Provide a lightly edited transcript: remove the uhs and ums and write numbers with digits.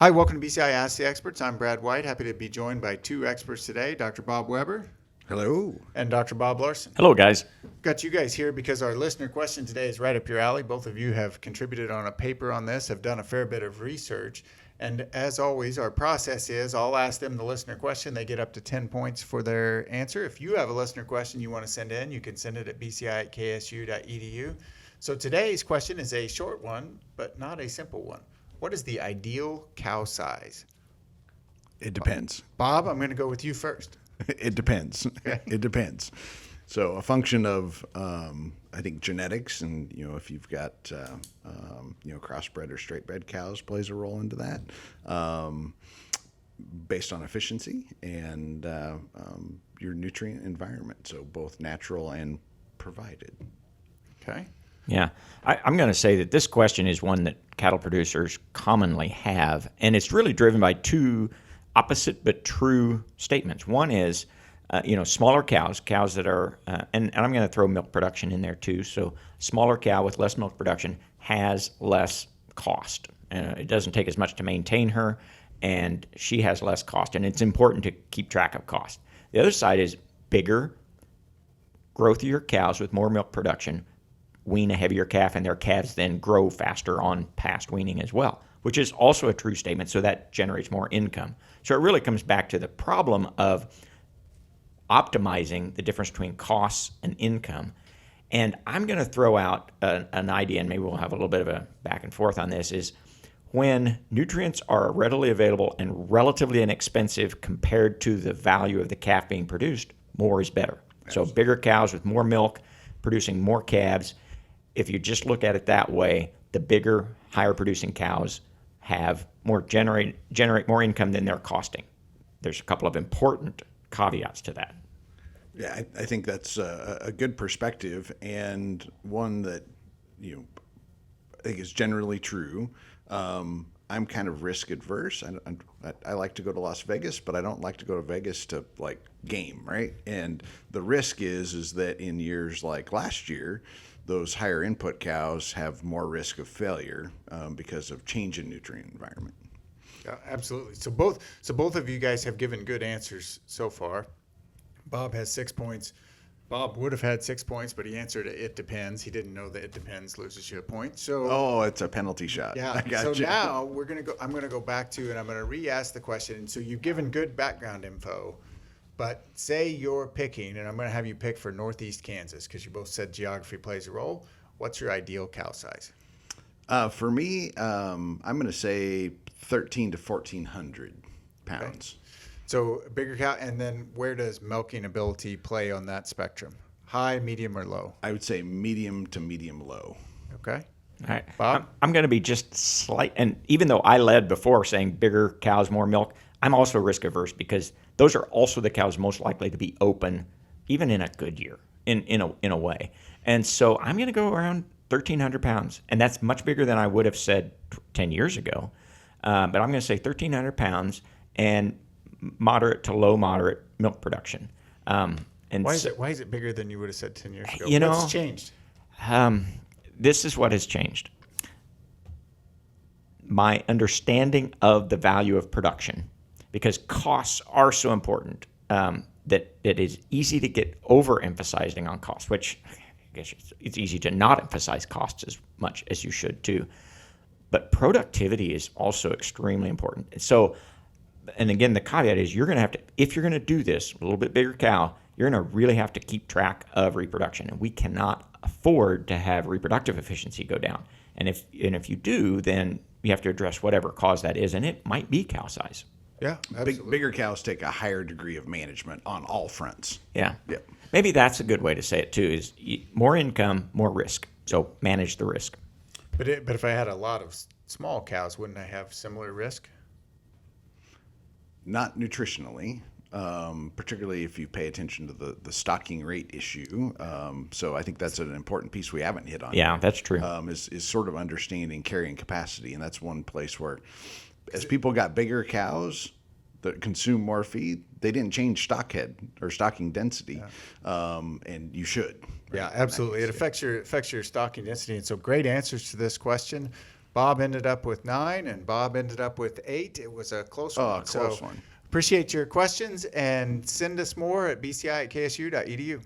Hi, welcome to BCI Ask the Experts. I'm Brad White. Happy to be joined by two experts today, Dr. Bob Weber Hello. and Dr. Bob Larson. Hello, guys. Got you guys here because our listener question today is right up your alley. Both of you have contributed on a paper on this, have done a fair bit of research. And as always, our process is I'll ask them the listener question. They get up to 10 points for their answer. If you have a listener question you want to send in, you can send it at bci@ksu.edu. So today's question is a short one, but not a simple one. What is the ideal cow size? It depends. Bob, I'm going to go with you first. It depends. It depends. So a function of, I think, genetics, and if you've got crossbred or straightbred cows plays a role into that, based on efficiency and your nutrient environment. So both natural and provided. Okay. Yeah, I'm going to say that this question is one that cattle producers commonly have, and it's really driven by two opposite but true statements. One is, smaller cows that are, and I'm going to throw milk production in there too. So smaller cow with less milk production has less cost. It doesn't take as much to maintain her, and she has less cost, and it's important to keep track of cost. The other side is bigger, growthier cows with more milk production wean a heavier calf, and their calves then grow faster on past weaning as well, which is also a true statement. So that generates more income. So it really comes back to the problem of optimizing the difference between costs and income. And I'm going to throw out an idea, and maybe we'll have a little bit of a back and forth on this, is when nutrients are readily available and relatively inexpensive compared to the value of the calf being produced, more is better. Absolutely. So bigger cows with more milk, producing more calves. If you just look at it that way, the bigger, higher producing cows have more generate more income than they're costing. There's a couple of important caveats to that. Yeah, I think that's a good perspective, and one that I think is generally true. I'm kind of risk adverse. I like to go to Las Vegas, but I don't like to go to Vegas to game, right? And the risk is that in years like last year, those higher input cows have more risk of failure because of change in nutrient environment. Yeah, absolutely. So both of you guys have given good answers so far. Bob has 6 points. Bob would have had 6 points, but he answered it depends. He didn't know that it depends loses you a point. So it's a penalty shot. Yeah. I got so you. now I'm going to go back to, and I'm going to re-ask the question. So you've given good background info, but say you're picking, and I'm going to have you pick for Northeast Kansas because you both said geography plays a role. What's your ideal cow size? For me, I'm going to say 1,300 to 1,400 pounds. Okay. So a bigger cow, and then where does milking ability play on that spectrum? High, medium, or low? I would say medium to medium low. Okay. All right, Bob? I'm going to be just slight, and even though I led before saying bigger cows, more milk, I'm also risk averse because those are also the cows most likely to be open, even in a good year, in a way. And so I'm going to go around 1,300 pounds, and that's much bigger than I would have said 10 years ago. But I'm going to say 1,300 pounds and moderate to low moderate milk production. And why is it bigger than you would have said 10 years ago? What's changed? This is what has changed. My understanding of the value of production, because costs are so important, that it is easy to get overemphasizing on costs, which I guess it's easy to not emphasize costs as much as you should too. But productivity is also extremely important. So, and again, the caveat is you're going to have to, if you're going to do this, a little bit bigger cow, you're going to really have to keep track of reproduction. And we cannot afford to have reproductive efficiency go down. And if you do, then you have to address whatever cause that is, and it might be cow size. Yeah, absolutely. Bigger cows take a higher degree of management on all fronts. Yeah. Yep. Maybe that's a good way to say it too, is more income, more risk. So manage the risk. But if I had a lot of small cows, wouldn't I have similar risk? Not nutritionally, particularly if you pay attention to the stocking rate issue. So I think that's an important piece we haven't hit on. Yeah, that's true. Is sort of understanding carrying capacity. And that's one place where as people got bigger cows that consume more feed, they didn't change stock head or stocking density. Yeah. And you should. Right? Yeah, absolutely. It affects your stocking density. And so great answers to this question. Bob ended up with 9, and Bob ended up with 8. It was a close Oh, one. a close one. Appreciate your questions, and send us more at bci@ksu.edu.